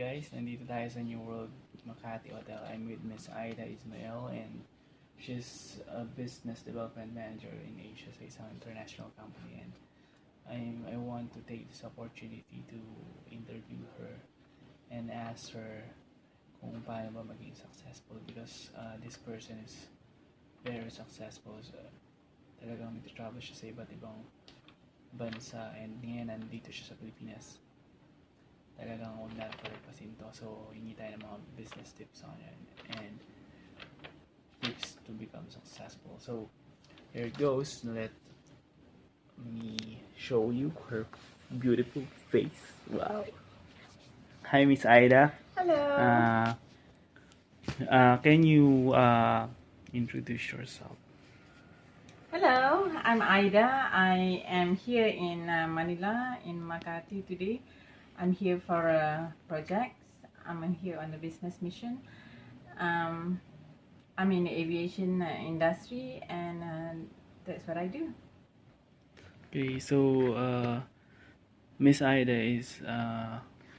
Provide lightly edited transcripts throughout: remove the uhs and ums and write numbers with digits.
guys, nandito tayo sa New World Makati Hotel. I'm with Miss Aida Ismail and she's a business development manager in Asia sa isang international company, and I want to take this opportunity to interview her and ask her kung paano ba maging successful, because this person is very successful. So, talagang nag-travel siya sa iba't ibang bansa, and ngayon nandito siya sa Pilipinas. Talagang huwag na purposein to. So, hingi tayo ng mga business tips on it and tips to become successful. So, here it goes. Let me show you her beautiful face. Wow. Hi, Miss Aida. Hello. Can you introduce yourself? Hello, I'm Aida. I am here in Manila, in Makati today. I'm here for a project. I'm here on the business mission. I'm in the aviation industry, and that's what I do. Okay, so Miss Aida is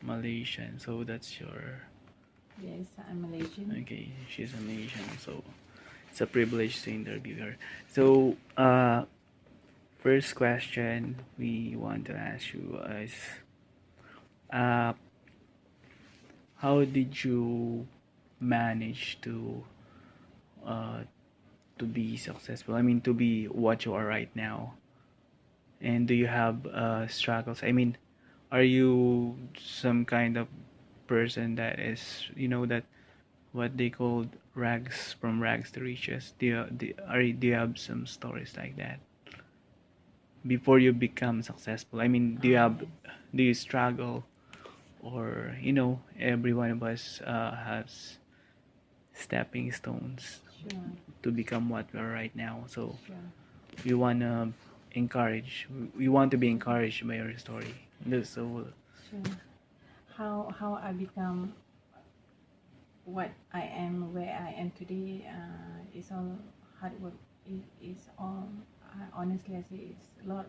Malaysian, so that's your... Yes, I'm Malaysian. Okay, she's a Malaysian, so it's a privilege to interview her. So, first question we want to ask you is, how did you manage to be successful? I mean, to be what you are right now. And do you have struggles? I mean, are you some kind of person that is, that what they call from rags to riches? Do you have some stories like that before you become successful? I mean, do you struggle, or every one of us has stepping stones Sure. to become what we are right now? So Sure. we want to be encouraged by your story. So Sure. How I become what I am, where I am today, is all hard work. Is all, honestly I say, it's a lot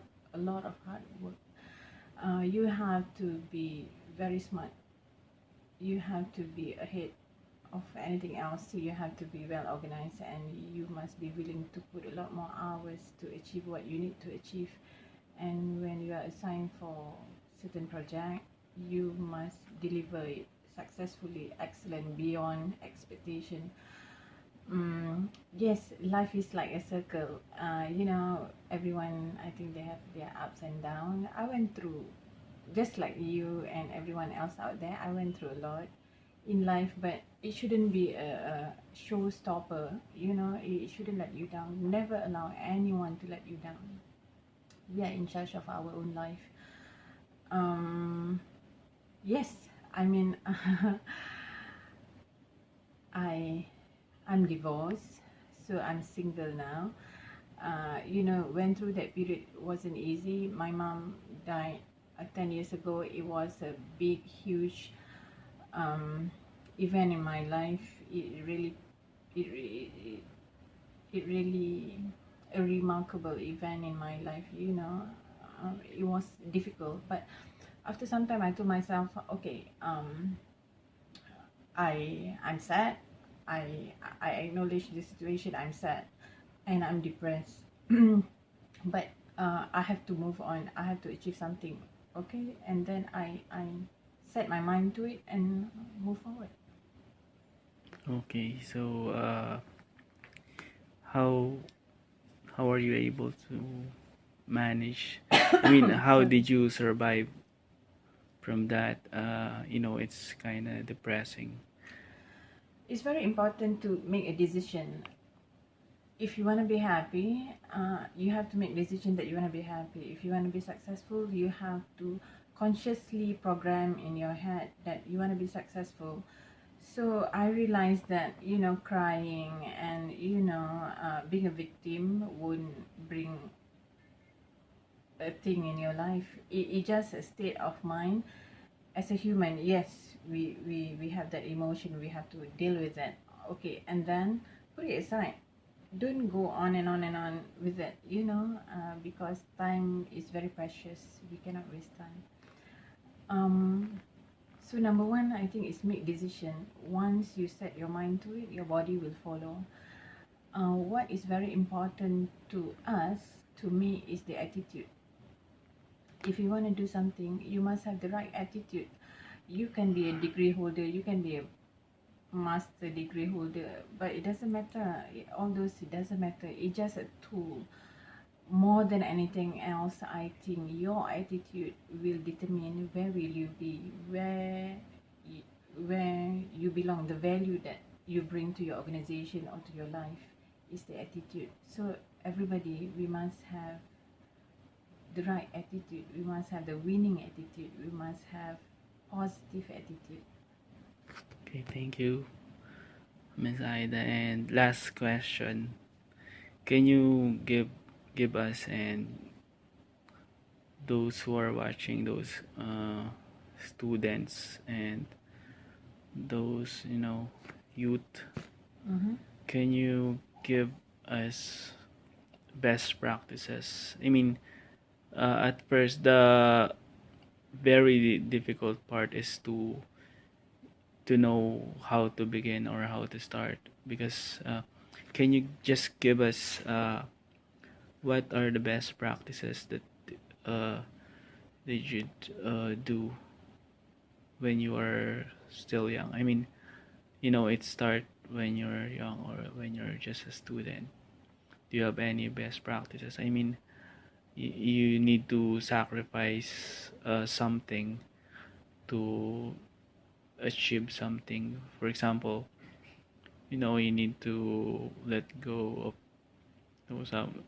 of hard work. You have to be very smart. You have to be ahead of anything else. So you have to be well organized, and you must be willing to put a lot more hours to achieve what you need to achieve. And when you are assigned for certain project, you must deliver it successfully, excellent, beyond expectation. Yes, life is like a circle. Everyone, I think they have their ups and downs. I went through, just like you and everyone else out there, I went through a lot in life, but it shouldn't be a showstopper. It shouldn't let you down. Never allow anyone to let you down. We are in charge of our own life. Yes, I mean, I'm divorced, so I'm single now. Went through that period. Wasn't easy. My mom died 10 years ago. It was a big, huge event in my life. It really a remarkable event in my life. It was difficult, but after some time I told myself, okay, I'm sad. I acknowledge the situation. I'm sad and I'm depressed, but I have to move on. I have to achieve something. Okay, and then I set my mind to it and move forward. okay, so how are you able to manage? I mean, how did you survive from that? It's kind of depressing. It's very important to make a decision. If you want to be happy, you have to make a decision that you want to be happy. If you want to be successful, you have to consciously program in your head that you want to be successful. So I realized that crying and being a victim wouldn't bring a thing in your life. It's just a state of mind. As a human, yes, we have that emotion. We have to deal with that. Okay, and then put it aside. Don't go on and on and on with it, because time is very precious. We cannot waste time. So number one, I think, is make decision. Once you set your mind to it, your body will follow. What is very important to us, to me, is the attitude. If you want to do something, you must have the right attitude. You can be a degree holder, you can be a master degree holder, but it doesn't matter. All those, it doesn't matter. It's just a tool. More than anything else, I think your attitude will determine where will you be, where you belong. The value that you bring to your organization or to your life is the attitude. So everybody, we must have the right attitude. We must have the winning attitude. We must have positive attitude. Okay, thank you, Miss Ida. And last question, can you give us and those who are watching, those students and those youth, can you give us best practices? I mean, at first the very difficult part is to know how to begin or how to start, because can you just give us what are the best practices that they should do when you are still young? I mean, it start when you're young or when you're just a student. Do you have any best practices? I mean, you need to sacrifice something to achieve something. For example, you need to let go of some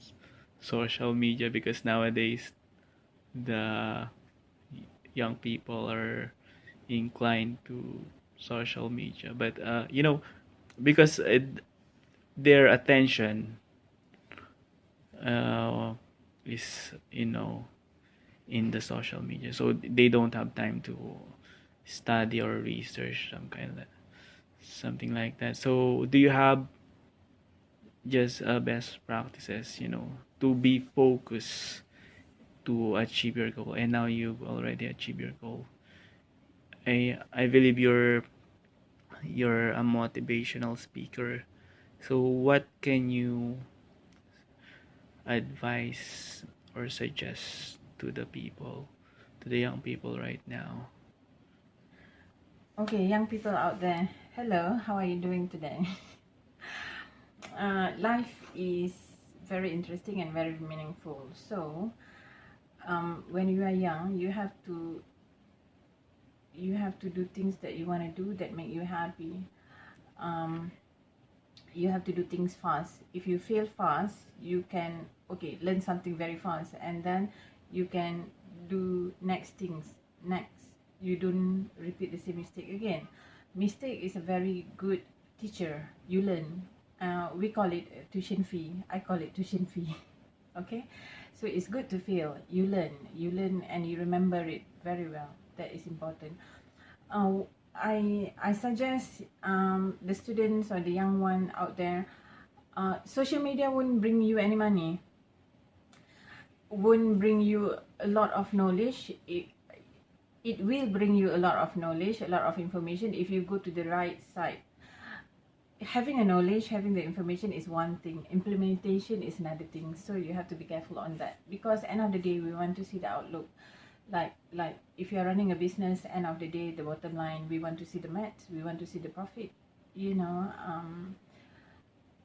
social media, because nowadays the young people are inclined to social media, but because their attention is in the social media, so they don't have time to study or research something like that. So do you have just best practices to be focused to achieve your goal? And now you've already achieved your goal. I believe you're a motivational speaker, so what can you advise or suggest to the people, to the young people right now? Okay, young people out there, hello, how are you doing today? Life is very interesting and very meaningful. So when you are young, you have to do things that you want to do that make you happy. You have to do things fast. If you fail fast, you can learn something very fast, and then you can do next things next. You don't repeat the same mistake again. Mistake is a very good teacher. You learn. We call it tuition fee. I call it tuition fee. Okay, so it's good to fail. You learn, and you remember it very well. That is important. I suggest the students or the young one out there, social media won't bring you any money, won't bring you a lot of knowledge. It will bring you a lot of knowledge, a lot of information if you go to the right side. Having a knowledge, having the information is one thing, implementation is another thing. So you have to be careful on that, because end of the day we want to see the outlook. Like if you are running a business, end of the day, the bottom line, we want to see the maths, we want to see the profit.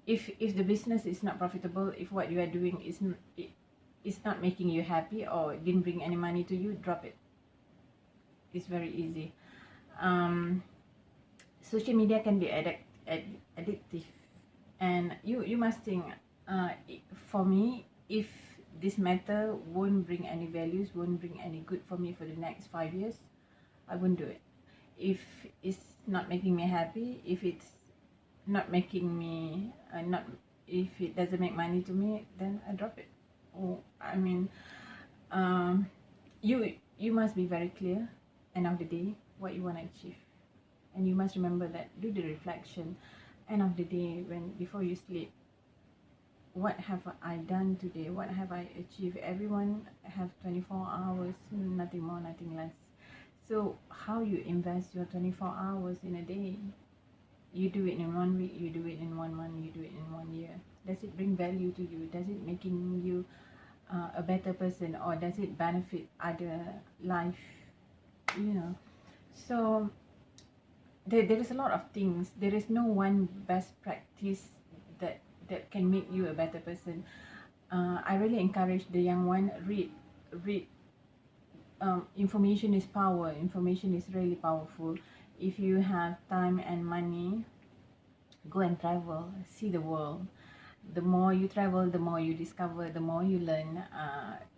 If the business is not profitable, if what you are doing is not making you happy or didn't bring any money to you, drop it. It's very easy. Social media can be addictive, and you must think, for me, if this matter won't bring any values, won't bring any good for me for the next 5 years, I won't do it. If it's not making me happy, if it's not making me if it doesn't make money to me, then I drop it. You must be very clear, end of the day, what you want to achieve, and you must remember that. Do the reflection, end of the day, before you sleep. What have I done today? What have I achieved? Everyone have 24 hours, nothing more, nothing less. So how you invest your 24 hours in a day? You do it in 1 week, you do it in 1 month, you do it in 1 year. Does it bring value to you? Does it making you a better person, or does it benefit other life? So there is a lot of things. There is no one best practice that can make you a better person. I really encourage the young one, read. Information is power. Information is really powerful. If you have time and money, go and travel, see the world. The more you travel, the more you discover, the more you learn,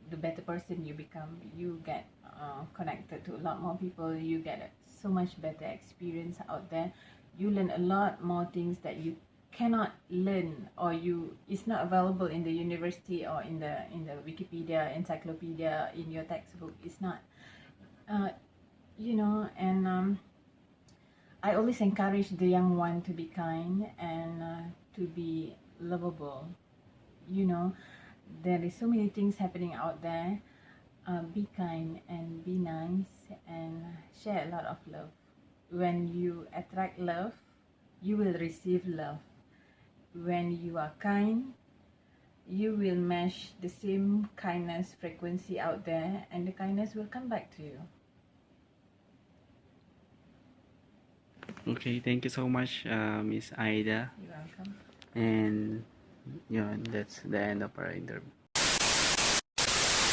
the better person you become. You get connected to a lot more people. You get so much better experience out there. You learn a lot more things that you cannot learn, or it's not available in the university or in the Wikipedia, encyclopedia, in your textbook. It's not, and I always encourage the young one to be kind and to be lovable. There is so many things happening out there. Be kind and be nice and share a lot of love. When you attract love, you will receive love. When you are kind, you will match the same kindness frequency out there, and the kindness will come back to you. Okay, thank you so much, Miss Aida. You're welcome. And that's the end of our interview.